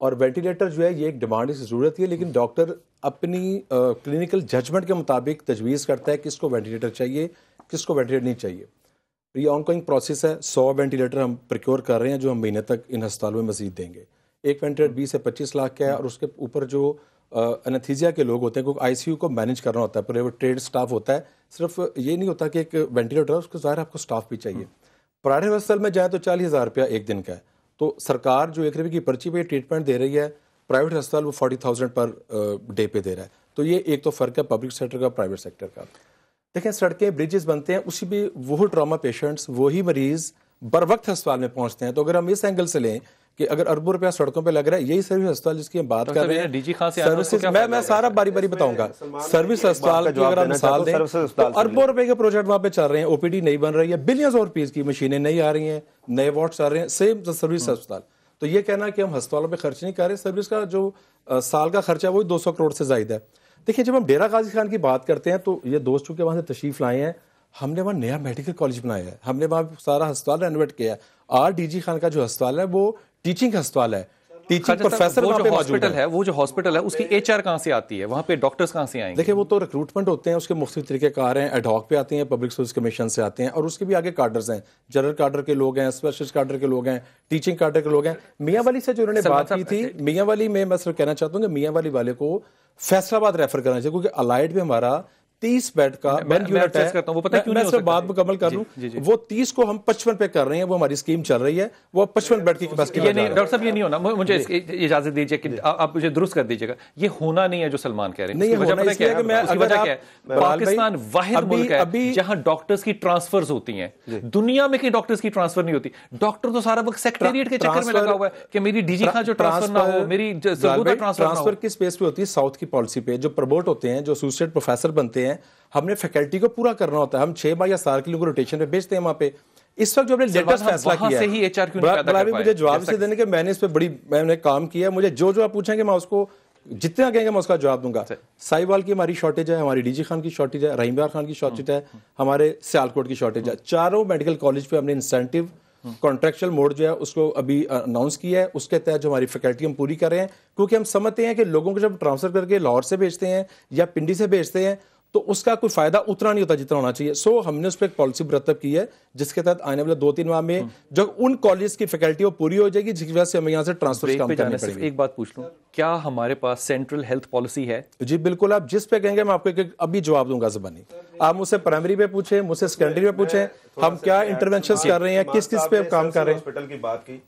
اور وینٹیلیٹر جو ہے یہ ایک ڈیمانڈ کی ضرورت ہے, لیکن ڈاکٹر اپنی کلینکل ججمنٹ کے مطابق تجویز کرتا ہے کس کو وینٹیلیٹر چاہیے کس کو وینٹیلیٹر نہیں چاہیے. یہ آن گوئنگ پروسیس ہے. 100 وینٹیلیٹر ہم پریکیور کر رہے ہیں جو ہم مہینے تک ان ہسپتالوں میں مزید دیں گے. ایک وینٹیلیٹر 20 سے 25 لاکھ کا ہے, اور اس کے اوپر جو انتھیزیا کے لوگ ہوتے ہیں کیونکہ آئی سی یو کو مینیج کرنا ہوتا ہے, پورے وہ ٹریڈ سٹاف ہوتا ہے. صرف یہ نہیں ہوتا کہ ایک وینٹیلیٹر ہے اس کو ظاہر آپ کو سٹاف بھی چاہیے. پرائیویٹ ہسپتال میں جائیں تو 40,000 روپیہ ایک دن کا ہے, تو سرکار جو 1 روپے کی پرچی پہ ٹریٹمنٹ دے رہی ہے, پرائیویٹ ہسپتال وہ 40,000 پر ڈے پہ دے رہا ہے. تو یہ ایک تو فرق ہے پبلک سیکٹر کا پرائیویٹ سیکٹر کا. دیکھیں سڑکیں بریجز بنتے ہیں, اسی بھی وہ ٹراما پیشنٹس وہی مریض بر وقت ہسپتال میں پہنچتے ہیں. تو اگر ہم اس اینگل سے لیں کہ اگر اربوں روپیہ سڑکوں پہ لگ رہا ہے, یہی سروس ہسپتال جس کی ہم بات کر رہے ہیں ڈی جی خان سے سروسز, میں سارا باری باری بتاؤں گا. سروس ہسپتال کی اگر ہم مثال دیں تو اربوں روپے کے پروجیکٹ وہاں پہ چل رہے ہیں, او پی ڈی نہیں بن رہی ہے, بلینز اور روپیز کی مشینیں نہیں آ رہی ہیں, نئے وارڈس آ رہے ہیں, سیم سروس ہسپتال. تو یہ کہنا کہ ہم ہسپتالوں پہ خرچ نہیں کر رہے, سروس کا جو سال کا خرچہ ہے وہی 200 کروڑ سے زائد ہے. دیکھیں جب ہم ڈیرہ غازی خان کی بات کرتے ہیں تو یہ دوست چونکہ وہاں سے تشریف لائے ہیں, ہم نے وہاں نیا میڈیکل کالج بنایا ہے, ہم نے وہاں سارا ہسپتال رینویٹ کیا ہے. آر ڈی جی خان کا جو ہسپتال ہے وہ ٹیچنگ ہسپتال ہے, ٹیچنگ پروفیسر وہاں پہ موجود ہے. وہ جو ہاسپٹل ہے اس کی ایچ آر کہاں سے آتی ہے, وہاں پہ ڈاکٹرز کہاں سے آئیں گے؟ دیکھیں وہ تو ریکروٹمنٹ ہوتے ہیں, اس کے مختلف طریقہ کار ہیں. ایڈ ہاک پہ آتے ہیں, پبلک سروس کمیشن سے آتے ہیں, اور اس کے بھی آگے کارڈرز ہیں, جنرل کارڈر کے لوگ ہیں, اسپیشلسٹ کارڈر کے لوگ ہیں, ٹیچنگ کارڈر کے لوگ ہیں. میاں والی سے جو انہوں نے بات کی تھی, میاں والی میں صرف کہنا چاہتا ہوں کہ میاں والی والے کو فیصل آباد ریفر کرنا چاہیے, کیونکہ الائڈ میں ہمارا 30 بیڈ کا یونٹ ہے. میں صرف بات مکمل کر لوں, وہ 30 کو ہم 55 پہ کر رہے ہیں, وہ ہماری اسکیم چل رہی ہے, وہ 55 بیڈ کی کیپیسٹی. ڈاکٹر صاحب یہ نہیں ہونا, مجھے اجازت دیجیے کہ آپ مجھے درست کر دیجیے گا, یہ ہونا نہیں ہے جو سلمان کہہ رہے ہیں. پاکستان واحد ملک ہے جہاں ڈاکٹرز کی ٹرانسفرز ہوتی ہیں, دنیا میں کہیں ڈاکٹرز کی ٹرانسفر نہیں ہوتی. ڈاکٹر تو سارا وقت سیکریٹریٹ کے چکر میں لگا ہوا ہے کہ میری ڈی جی خان جو ٹرانسفر نہ ہو, میری ٹرانسفر کس بیس پہ ہوتی ہے؟ ساؤتھ کی پالیسی پہ. جو پروموٹ ہوتے ہیں, جو ایسوسیٹ پروفیسر بنتے ہیں, ہم نے فیکلٹی کو پورا کرنا ہوتا ہے. ہم 6 ماہ یا سال کے لوگوں کو روٹیشن پہ بھیجتے ہیں وہاں پہ. اس وقت جو ہم نے لیٹسٹ فیصلہ کیا ہے, مجھے جواب سے دینے کہ میں نے اس پہ میں نے کام کیا ہے. مجھے جو آپ پوچھیں گے میں اس کو جتنا کہیں گے میں اس کا جواب دوں گا. سائیوال کی ہماری شارٹیج ہے, ہماری ڈی جی خان کی شارٹیج ہے, رحیم یار خان کی شارٹیج ہے, ہمارے سیالکوٹ کی شارٹیج ہے. چاروں میڈیکل کالج پہ ہم نے انسینٹیو کانٹریکچول موڈ جو ہے اس کو ابھی اناؤنس کیا ہے. اس کے تحت جو ہماری فیکلٹی ہم پوری کر رہے ہیں, کیونکہ ہم سمجھتے ہیں کہ لوگوں کو جب ٹرانسفر کر کے لاہور سے بھیجتے ہیں یا پنڈی سے بھیجتے ہیں تو اس کا کوئی فائدہ اتنا نہیں ہوتا جتنا ہونا چاہیے. سو ہم نے اس پہ ایک پالیسی مرتب کی ہے جس کے تحت آنے والے 2-3 ماہ میں جو ان کالجز کی فیکلٹی وہ پوری ہو جائے گی, جس کی وجہ سے ہمیں یہاں سے ٹرانسفر کام کرنے پڑیں گے. ایک بات پوچھ لوں, کیا ہمارے پاس سینٹرل ہیلتھ پالیسی ہے؟ جی بالکل, آپ جس پہ کہیں گے میں آپ کو ابھی جواب دوں گا زبانی. آپ مجھ سے پرائمری پہ پوچھیں, مجھ سے سیکنڈری پہ پوچھیں, ہم کیا انٹرونشنز کر رہے ہیں, کس پہ کام کر رہے ہیں. ہاسپٹل کی بات کی,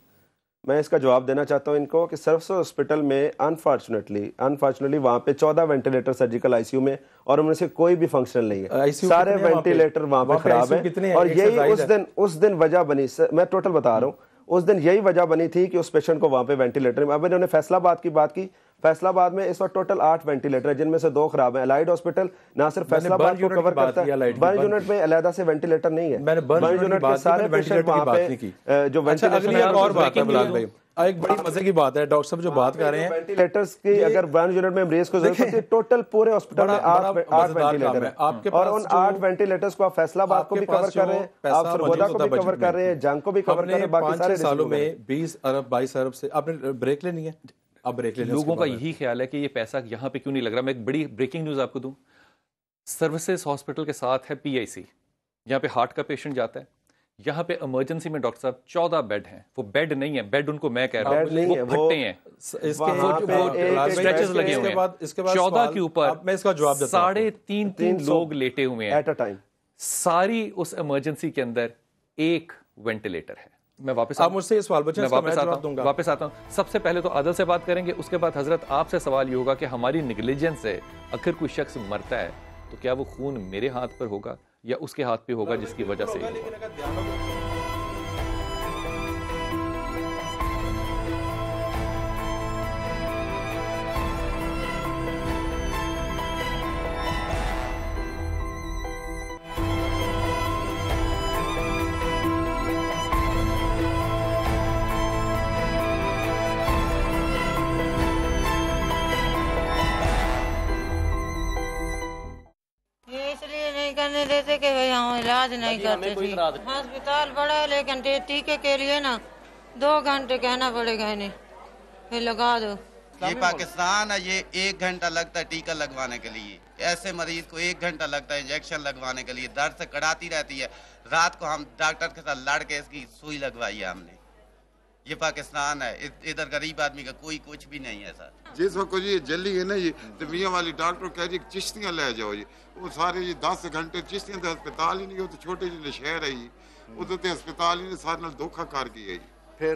میں اس کا جواب دینا چاہتا ہوں ان کو کہ سرفس ہاسپٹل میں انفارچونیٹلی وہاں پہ 14 ventilator surgical I C U میں, اور ان میں سے کوئی بھی فنکشنل نہیں ہے. سارے وینٹیلیٹر وہاں پہ خراب ہیں, اور یہی اس دن وجہ بنی, میں ٹوٹل بتا رہا ہوں, اس دن یہی وجہ بنی تھی کہ اس پیشنٹ کو وہاں پہ وینٹیلیٹر میں. اب انہوں نے فیصل آباد کی بات کی, فیصل آباد میں اس وقت ٹوٹل 8 وینٹیلیٹر ہیں جن میں سے 2 خراب ہیں. الائڈ ہاسپٹل نہ صرف فیصل آباد کو کور کرتا ہے, برن یونٹ میں علیحدہ سے وینٹیلیٹر نہیں ہے. برن یونٹ کے سارے پیشنٹ وہاں پہ جو وینٹیلیٹر. اور بات ہے بلال بھائی, ایک بڑی مزے کی بات ہے ڈاکٹر صاحب جو بات کر رہے ہیں وینٹیلیٹرز کی اگر 1 یونٹ میں مریض کو ضرورت ہوتی ہے ٹوٹل پورے ہاسپٹل میں 8 وینٹیلیٹر ہیں اور ان 8 وینٹیلیٹرز کو آپ فیصلہ آباد کو بھی کور کر رہے ہیں, آپ سرگودا کو بھی کور کر رہے ہیں, جنگ کو بھی کور کر رہے ہیں, باقی سارے سالوں میں 20 ارب 22 ارب سے آپ نے بریک لینی ہے. اب بریک لے لوگوں کا یہی خیال ہے کہ یہ پیسہ یہاں پہ کیوں نہیں لگ رہا. میں ایک بڑی بریکنگ نیوز آپ کو دوں, سروسز ہاسپٹل کے ساتھ ہے پی آئی سی, یہاں پہ ہارٹ کا پیشنٹ جاتا ہے, یہاں پہ ایمرجنسی میں ڈاکٹر صاحب 14 بیڈ ہیں, وہ بیڈ نہیں ہے, بیڈ ان کو میں کہہ رہا ہوں وہ پھٹے ہیں, اسٹریچز لگے ہوئے ہیں 14 کے اوپر, میں اس کا جواب دیتا ہوں 350 لوگ لیٹے ہوئے ہیں ایٹ اے ٹائم, ساری اس ایمرجنسی کے اندر ایک وینٹیلیٹر ہے. میں واپس آپ مجھ سے یہ سوال پوچھیں, واپس آتا ہوں. سب سے پہلے تو عادل سے بات کریں گے, اس کے بعد حضرت آپ سے سوال یہ ہوگا کہ ہماری نیگلیجنس سے اگر کوئی شخص مرتا ہے تو کیا وہ خون میرے ہاتھ پر ہوگا یا اس کے ہاتھ پہ ہوگا جس کی وجہ سے کرنے دیتے کہ ہم علاج نہیں کرتے تھے. ہسپتال بڑا ہے لیکن ٹیکے کے لیے نا 2 گھنٹے کہنا پڑے گا انہیں پھر لگا دو. یہ پاکستان ہے, یہ 1 گھنٹہ لگتا ہے ٹیکہ لگوانے کے لیے, ایسے مریض کو 1 گھنٹہ لگتا ہے انجیکشن لگوانے کے لیے, درد سے کڑاتی رہتی ہے. رات کو ہم ڈاکٹر کے ساتھ لڑ کے اس کی سوئی لگوائی ہے ہم نے. یہ پاکستان ہے, ادھر غریب آدمی کا کوئی کچھ بھی نہیں ہے سر. جس وقت یہ جلی ہے نا یہ تو میاں والی ڈاکٹر کہہ رہی چشتیاں لے جاؤ, یہ وہ سارے یہ 10 گھنٹے چشتیاں تو ہسپتال ہی نہیں ہو, تو چھوٹے جی شہر ہے یہ ادھر تو ہسپتال ہی نے سارے نال دھوکھا کر گیا جی. پھر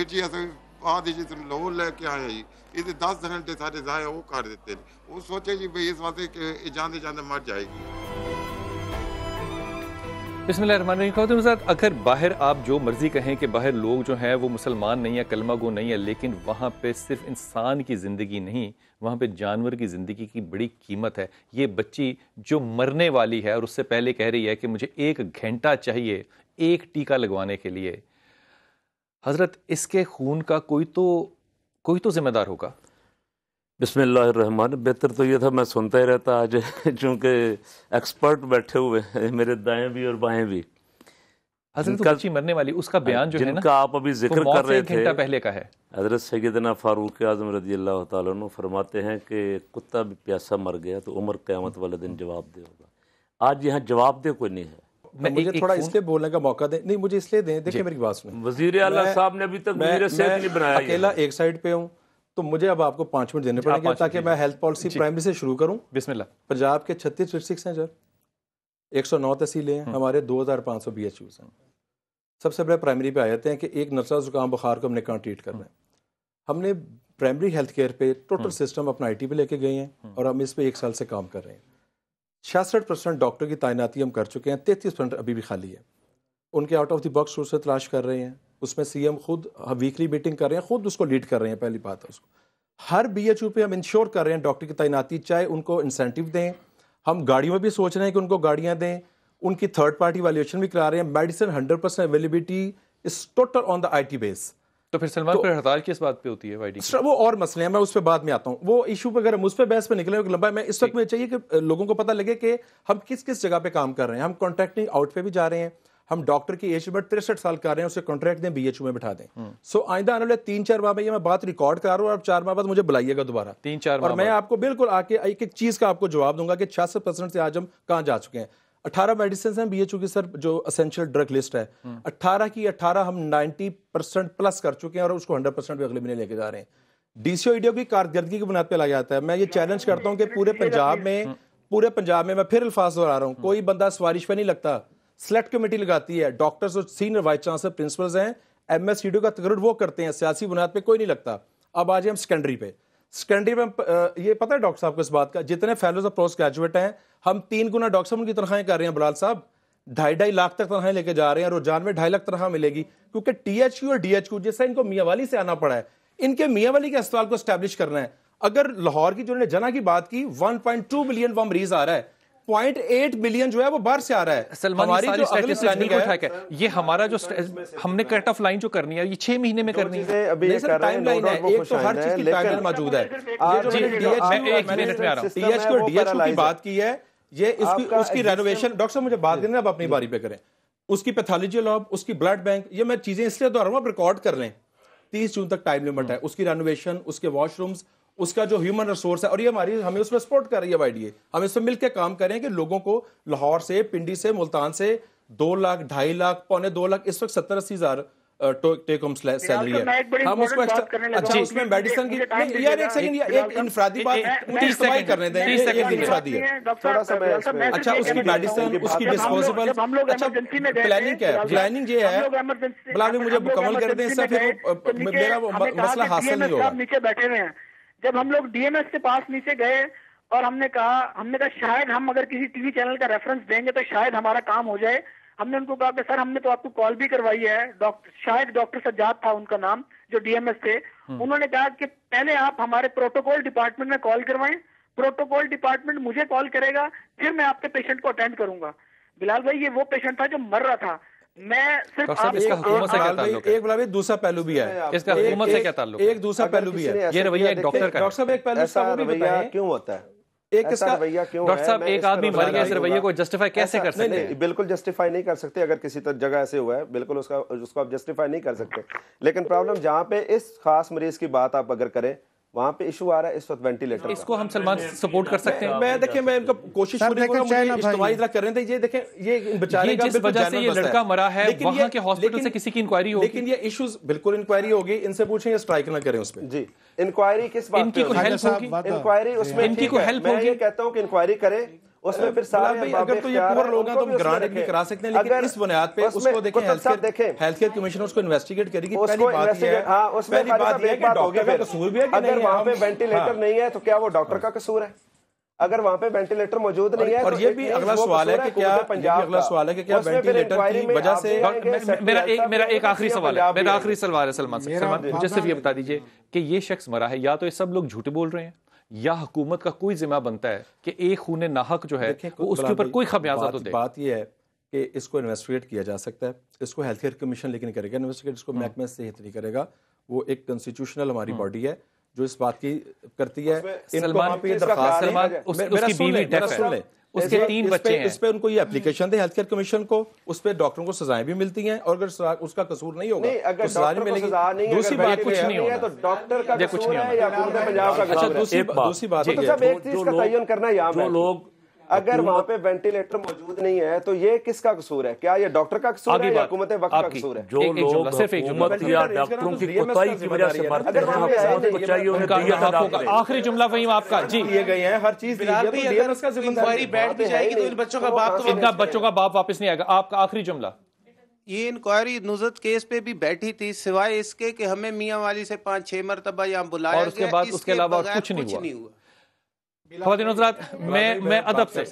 جی ایسے آدھی جی تم لاہور لے کے آئے جی, یہ 10 گھنٹے سارے ضائع وہ کر دیتے ہیں. وہ سوچے جی بھائی اس واسطے کہ جاندے جاندے مر جائے گی. بسم اللہ الرحمن الرحیم. خواتین حضرات, اگر باہر آپ جو مرضی کہیں کہ باہر لوگ جو ہیں وہ مسلمان نہیں ہے, کلمہ گو نہیں ہے, لیکن وہاں پہ صرف انسان کی زندگی نہیں, وہاں پہ جانور کی زندگی کی بڑی قیمت ہے. یہ بچی جو مرنے والی ہے اور اس سے پہلے کہہ رہی ہے کہ مجھے 1 گھنٹہ چاہیے ایک ٹیکہ لگوانے کے لیے, حضرت اس کے خون کا کوئی تو ذمہ دار ہوگا. بسم اللہ الرحمن. بہتر تو یہ تھا میں سنتا ہی رہتا آج, چونکہ ایکسپرٹ بیٹھے ہوئے ہیں میرے دائیں بھی اور بائیں بھی. حضرت بچی مرنے والی, اس کا بیان جو ہے نا جن کا آپ ابھی ذکر کر رہے تھے, 1 گھنٹہ پہلے کا ہے. حضرت سیدنا فاروق اعظم رضی اللہ تعالیٰ عنہ فرماتے ہیں کہ کتا بھی پیاسا مر گیا تو عمر قیامت والے دن جواب دے ہوگا. آج یہاں جواب دے کوئی نہیں ہے. مجھے تھوڑا اس لیے بولنے کا موقع دیں, نہیں مجھے اس لیے دیں, دیکھیں میری بات سنیں. وزیر اعلیٰ صاحب نے ابھی تک وزیر صحت نہیں بنایا, اکیلا ایک سائیڈ پہ ہوں تو مجھے اب آپ کو 5 منٹ دینے پڑیں گے تاکہ میں ہیلتھ پالیسی پرائمری سے شروع کروں. بسم اللہ. پنجاب کے 36 ڈسٹرکٹس ہیں سر, 109 تحصیلیں ہیں, ہمارے 2500 بی ایچ یوز ہیں. سب سے بڑے پرائمری پہ آ جاتے ہیں کہ ایک نزلہ زکام بخار کو ہم نے کہاں ٹریٹ کرنا ہے. ہم نے پرائمری ہیلتھ کیئر پہ ٹوٹل سسٹم اپنا IT پہ لے کے گئے ہیں اور ہم اس پہ 1 سال سے کام کر رہے ہیں. 66% ڈاکٹر کی تعیناتی ہم کر چکے ہیں, 33% ابھی بھی خالی ہے. ان کے out of the box source تلاش کر رہے ہیں, اس میں CM خود ویکلی میٹنگ کر رہے ہیں, خود اس کو لیڈ کر رہے ہیں. پہلی بات ہے اس کو ہر BHO پہ ہم انشور کر رہے ہیں ڈاکٹر کی تعیناتی, چاہے ان کو انسینٹیو دیں, ہم گاڑیوں میں بھی سوچ رہے ہیں کہ ان کو گاڑیاں دیں, ان کی تھرڈ پارٹی ویلیویشن بھی کرا رہے ہیں. Medicine 100% availability is total on the IT بیس. تو پھر سلمان پر ہڑتال کس بات پہ ہوتی ہے YD؟ وہ اور مسئلے ہیں, میں اس پہ بعد میں آتا ہوں. وہ ایشو پہ اگر ہم اس پہ بحث پہ نکلیں لمبا ہے, میں اس وقت میں چاہیے کہ لوگوں کو پتہ لگے کہ ہم کس کس جگہ پہ کام کر رہے ہیں. ہم کانٹریکٹنگ آؤٹ پہ بھی جا رہے ہیں, ہم ڈاکٹر کی ایج لمٹ 63 سال کر رہے ہیں, اسے کانٹریکٹ دیں BHO میں بٹھا دیں. سو آئندہ آنے والے 3-4 ماہ میں یہ میں بات ریکارڈ کر رہا ہوں, اور 4 ماہ بعد مجھے بلائیے گا دوبارہ 3-4 اور میں آپ کو بالکل آ کے ایک ایک چیز کا آپ کو جواب دوں گا کہ 66% سے آج ہم کہاں جا چکے ہیں. 18 میڈیسنز ہیں BHO کی سر جو اسینشل ڈرگ لسٹ ہے, 18 کی 18 ہم 90% پلس کر چکے ہیں اور اس کو 100% بھی اگلے مہینے لے کے جا رہے ہیں. DCO EDO کی کارکردگی کی بنیاد پہ لایا جاتا ہے. میں یہ چیلنج کرتا ہوں کہ پورے پنجاب میں میں پھر الفاظ دہرا رہا ہوں, کوئی بندہ سفارش پہ نہیں لگتا, سلیکٹ کمیٹی لگاتی ہے, ڈاکٹرز اور سینئر وائس چانسلر پرنسپلز ہیں, MS EDO کا تقرر وہ کرتے ہیں, سیاسی بنیاد پہ کوئی نہیں لگتا. اب آج ہم سیکنڈری پہ یہ پتہ ہے ڈاکٹر صاحب کو اس بات کا, جتنے فیلوز اور پوسٹ گریجویٹ ہیں ہم 3 گنا ڈاکٹر صاحب ان کی تنخواہیں کر رہے ہیں. بلال صاحب 2.5 لاکھ تک تنخواہیں لے کے جا رہے ہیں, روزانہ میں 2.5 لاکھ تنخواہ ملے گی, کیونکہ THQ اور DHQ جیسا ان کو میاں والی سے آنا پڑا ہے. ان کے میاں والی کے اسپتال کو اسٹیبلش کرنا ہے. اگر لاہور کی جو نے جنا کی بات کی 1.2 بلین وہ مریض آ رہا ہے, 0.8 ملین جو ہے وہ باہر سے آ رہا ہے. ہماری جو اگلی پلاننگ ہے یہ ہمارا جو ہم نے کٹ آف لائن جو کرنی ہے یہ 6 مہینے میں کرنی ہے. نہیں سر ٹائم لائن ہے, ایک تو ہر چیز کی ٹائم لائن موجود ہے. ٹی ایچ کی اور ڈی ایچ کی بات کی ہے, یہ اس کی رینوویشن. ڈاکٹر صاحب مجھے بات کریں اب اپنی باری پہ کریں. اس کی پیتھولوجی لیب, اس کی بلڈ بینک, یہ میں چیزیں اس لیے دہرا ہوں, آپ ریکارڈ کر لیں. 30 جون تک ٹائم لمٹ ہے. اس کی رینوویشن, اس کے واش رومز, اس کا جو ہیومن ریسورس ہے, اور یہ ہمیں اس میں سپورٹ کر رہی ہے YDA. ہم اس میں مل کے کام کریں کہ لوگوں کو لاہور سے, پنڈی سے, ملتان سے 2 لاکھ, 2.5 لاکھ, 1.25 لاکھ, اس وقت 70-80 ہزار ٹیک ہوم سیلری ہے. ہم اس کو اچھا اس میں میڈیسن کی یار ایک سیکنڈ, ایک انفرادی بات استعمال کرنے دیں, ایک انفرادی ہے. اچھا اس کی میڈیسن, اس کی ڈسپوزیبل, اچھا پلاننگ کیا ہے؟ پلاننگ یہ ہے بلا مجھے مکمل کر دیں, اس سے پھر میرا مسئلہ حاصل نہیں ہوگا. نیچے بیٹھے ہوئے ہیں, جب ہم لوگ ڈی ایم ایس کے پاس نیچے گئے اور ہم نے کہا شاید ہم اگر کسی ٹی وی چینل کا ریفرنس دیں گے تو شاید ہمارا کام ہو جائے. ہم نے ان کو کہا کہ سر ہم نے تو آپ کو کال بھی کروائی ہے, شاید ڈاکٹر سجاد تھا ان کا نام جو ڈی ایم ایس تھے, انہوں نے کہا کہ پہلے آپ ہمارے پروٹوکول ڈپارٹمنٹ میں کال کروائیں, پروٹوکول ڈپارٹمنٹ مجھے کال کرے گا, پھر میں آپ کے پیشنٹ کو اٹینڈ کروں گا. بلال بھائی یہ وہ پیشنٹ تھا جو مر رہا تھا. میں صرف ایک دوسرا پہلو بھی ہے, اس کا حکومت سے کیا تعلق, ایک دوسرا پہلو بھی ہے. یہ رویہ ایک ڈاکٹر کا. ڈاکٹر صاحب ایک پہلو ایسا رویہ کیوں ہوتا ہے, ایسا رویہ کیوں ہے؟ ڈاکٹر صاحب ایک آدمی مر گیا, اس رویے کو جسٹیفائی کیسے کر سکتے ہیں؟ بالکل جسٹیفائی نہیں کر سکتے. اگر کسی جگہ ایسے ہوا ہے بالکل اس کو آپ جسٹیفائی نہیں کر سکتے. لیکن پرابلم جہاں پہ اس خاص مریض کی بات آپ اگر کریں وہاں پہ ایشو آ رہا ہے اس وقت وینٹیلیٹر. اس کو ہم سلمان سپورٹ کر سکتے ہیں. میں دیکھیں میں ان کا کوشش پوری کروں گا, مجھے اجتماعی ادرا کر رہے تھے. یہ دیکھیں یہ بیچارے کا جس وجہ سے یہ لڑکا مرا ہے وہاں کے ہاسپٹل سے کسی کی انکوائری ہوگی, لیکن یہ ایشوز بالکل انکوائری ہوگی. ان سے پوچھیں یہ اسٹرائک نہ کریں اس پہ. جی انکوائری کس بات, ان کی کوئی ہیلپ ہوگی, انکوائری اس میں ان کی کوئی ہیلپ ہوگی. میں یہ کہتا ہوں کہ انکوائری کرے, اس میں پھر سارے اگر تو یہ پور لوگ ہیں تو ہم گرانٹ بھی کرا سکتے ہیں, لیکن اس بنیاد پہ اس کو دیکھیں ہیلتھ کیئر کمیشن اس کو انویسٹیگیٹ کرے گی. پہلی بات یہ ہے, اس میں بات یہ ہے کہ ڈاکٹر کا قصور بھی ہے کہ نہیں, وہاں پہ وینٹیلیٹر نہیں ہے تو کیا وہ ڈاکٹر کا قصور ہے؟ اگر وہاں پہ وینٹیلیٹر موجود نہیں ہے, اور یہ بھی اگلا سوال ہے کہ کیا, اگلا سوال ہے کہ کیا وینٹیلیٹر کی وجہ سے. میرا ایک آخری سوال ہے, میرا آخری سوال ہے سلمان سے. سلمان مجھے صرف یہ بتا دیجئے کہ یہ شخص مرا ہے, یا تو یہ سب لوگ جھوٹ بول رہے ہیں یا حکومت کا کوئی ذمہ بنتا ہے کہ ایک خون ناحق جو ہے وہ اس کے اوپر کوئی خمیازہ تو دے. بات یہ ہے کہ اس کو انویسٹیگیٹ کیا جا سکتا ہے, اس کو ہیلتھ کیئر کمیشن لیکن کرے گا انویسٹیگیٹ, اس کو محکمہ صحت نہیں کرے گا. وہ ایک کنسٹیٹیوشنل ہماری باڈی ہے جو اس بات کی کرتی ہے. سلمان اس کی بیوی ڈیف ہے, اس کے 3 بچے ہیں, اس پہ ان کو یہ اپلیکیشن دے ہیلتھ کیئر کمیشن کو, اس پہ ڈاکٹروں کو سزائیں بھی ملتی ہیں, اور اگر اس کا قصور نہیں ہوگا تو سزا نہیں ملے گی. دوسری بات کچھ نہیں ہوگا تو ڈاکٹر کا کچھ نہیں ہے یا حکومت پنجاب کا قصور ہے. دوسری بات تو سب ایک چیز کا تعین کرنا یہاں جو لوگ اگر وہاں پہ وینٹیلیٹر موجود نہیں ہے تو یہ کس کا قصور ہے؟ کیا یہ ڈاکٹر کا قصور ہے یا حکومت وقت کا قصور ہے؟ جو لوگ حکومت یا ڈاکٹروں کی کوتاہی کی وجہ سے مرتے ہیں حکومت کو چاہیے انہیں دیت ادا کرے. آخری جملہ فہیم آپ کا. جی دیے گئے ہیں ہر چیز, انکوائری بیٹھ بھی جائے گی تو ان بچوں کا باپ, ان کا بچوں کا باپ واپس نہیں آئے گا. آپ کا آخری جملہ. یہ انکوائری نصرت کیس پہ بھی بیٹھی تھی, سوائے اس کے کہ ہمیں میاں والی سے 5-6 مرتبہ یہاں بلایا اور اس کے بعد اس کے علاوہ کچھ نہیں ہوا. خواتین حضرات میں ادب سے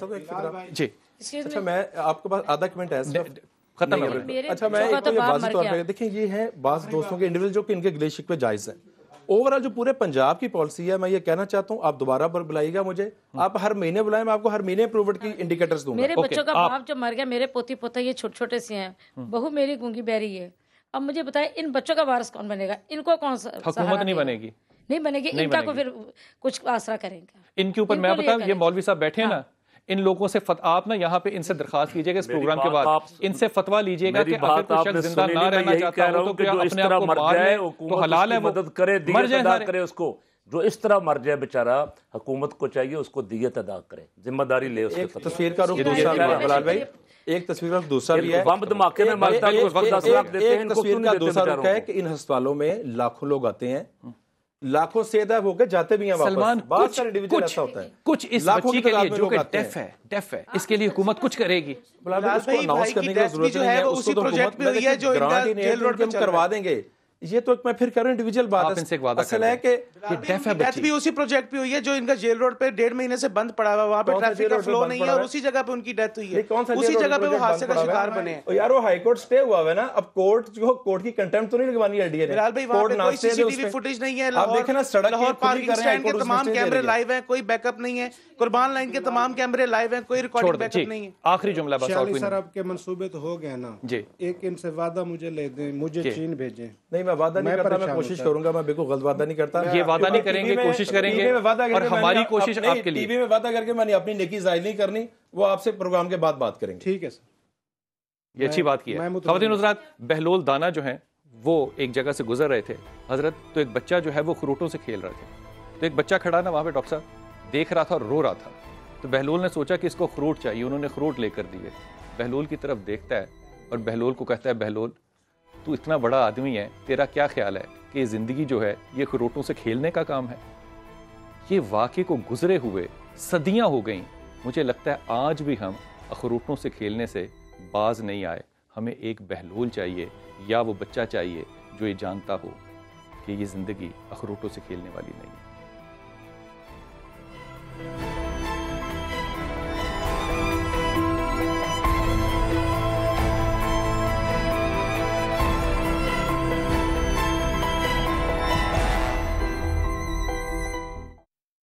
جی اچھا میں آپ کے پاس آدھا منٹ ہے ختم ہے. اچھا میں ایک تو یہ واضح طور پہ دیکھیں یہ ہے بعض دوستوں کے انڈیویجول جو کہ ان کے گلے شکوے جائز ہیں. اوورآل جو پورے پنجاب کی پالیسی ہے, میں یہ کہنا چاہتا ہوں آپ دوبارہ بلائیے گا مجھے, آپ ہر مہینے بلائیں, میں آپ کو ہر مہینے اپرووڈ کی انڈیکیٹرز دوں گا. میرے بچوں کا باپ جو مر گیا, میرے پوتی پوتا یہ چھوٹے چھوٹے سے ہیں, بہو میری گونگی بہری ہے. اب مجھے بتائیں ان بچوں کا وارث کون بنے گا؟ ان کو کون سا حکومت نہیں بنے گی, نہیں بنے گی, ان کا کو پھر کچھ آسرا کریں گا ان کے اوپر. میں بتاؤں یہ مولوی صاحب بیٹھے ہیں نا, ان لوگوں سے آپ نا یہاں پہ ان سے درخواست کیجئے گا اس پروگرام کے بعد, ان سے فتویٰ لیجئے گا کہ اگر کوئی شخص زندہ نہ رہنا چاہتا ہو تو کیا اپنے آپ کو مار لے تو حلال ہے, مدد کرے, دیت ادا کرے. اس کو جو اس طرح مر جائے بیچارہ, حکومت کو چاہیے اس کو دیت ادا کرے, ذمہ داری لے. اس کی تصویر کا رخ دوسرا بلال بھائی, ایک تصویر کا دوسرا بھی ہے, بم دھماکے میں مرتا ہے, وقت 10 لاکھ دیتے ہیں, ان کو تصویر کا دوسرا رخ ہے کہ ان ہسپتالوں میں لاکھوں لوگ آتے ہیں, لاکھوں صحت ہو کے جاتے بھی ہیں واپس. سلمان کچھ اس بچی کے لیے جو کہ ڈیف ہے اس کے لیے حکومت کچھ کرے گی. اس کو اناؤنس کرنے کی ضرورت نہیں ہے, اس کو تو حکومت کروا دیں گے. یہ تو میں پھر کروں انڈیویجول بات آپ ان سے ایک وعدہ اصل ہے کہ ڈیتھ بھی اسی پروجیکٹ پہ ہوئی ہے جو ان کا جیل روڈ پہ 1.5 مہینے سے بند پڑا ہوا ہے, وہاں پہ ٹریفک کا فلو نہیں ہے اور اسی جگہ پہ ان کی ڈیتھ ہوئی ہے, اسی جگہ پہ وہ حادثے کا شکار بنے ہیں. یار وہ ہائی کورٹ سٹے ہوا ہے نا, اب کورٹ جو کورٹ کی کنٹمپٹ تو نہیں لگوانی ہے ڈی اے نے. بلال بھائی وہاں پہ کوئی سی سی ٹی وی فوٹیج نہیں ہے, آپ دیکھیں نا سڑک لاہور پارکنگ سٹینڈ کے تمام کیمرے لائیو ہیں, کوئی بیک اپ نہیں ہے, قربان لائن کے تمام کیمرے لائیو ہیں, کوئی ریکارڈنگ بیک اپ نہیں ہے. آخری جملہ بس. اور سر آپ کے منصوبے تو ہو گئے نا جی, ایک ان سے وعدہ مجھے لے دیں, مجھے چین بھیجیں. نہیں میں وعدہ نہیں کرتا, میں کوشش کروں گا, میں بالکل غلط وعدہ نہیں کرتا. یہ وعدہ نہیں کریں گے, کوشش کریں گے, اور ہماری کوشش آپ کے لیے. ٹی وی میں وعدہ کر کے میں نے اپنی نیکی ظاہر نہیں کرنی, وہ آپ سے پروگرام کے بعد بات کریں گے. ٹھیک ہے سر, یہ اچھی بات کی ہے. خواتین حضرات, بہلول دانا جو ہیں وہ ایک جگہ سے گزر رہے تھے حضرت, تو ایک بچہ جو ہے وہ خروٹوں سے کھیل رہے تھے, تو ایک بچہ کھڑا نا وہاں پہ ڈاکٹر صاحب دیکھ رہا تھا اور رو رہا تھا, تو بہلول نے سوچا کہ اس کو خروٹ چاہیے, انہوں نے خروٹ لے کر دیے. بہلول کی طرف دیکھتا ہے اور بہلول کو کہتا ہے, بہلول تو اتنا بڑا آدمی ہے, تیرا کیا خیال ہے کہ زندگی جو ہے یہ خروٹوں سے کھیلنے کا کام ہے؟ یہ واقعے کو گزرے ہوئے صدیاں ہو گئیں, مجھے لگتا ہے آج بھی ہم اخروٹوں سے کھیلنے سے باز نہیں آئے. ہمیں ایک بہلول چاہیے یا وہ بچہ چاہیے جو یہ جانتا ہو کہ یہ زندگی اخروٹوں سے کھیلنے والی نہیں ہے.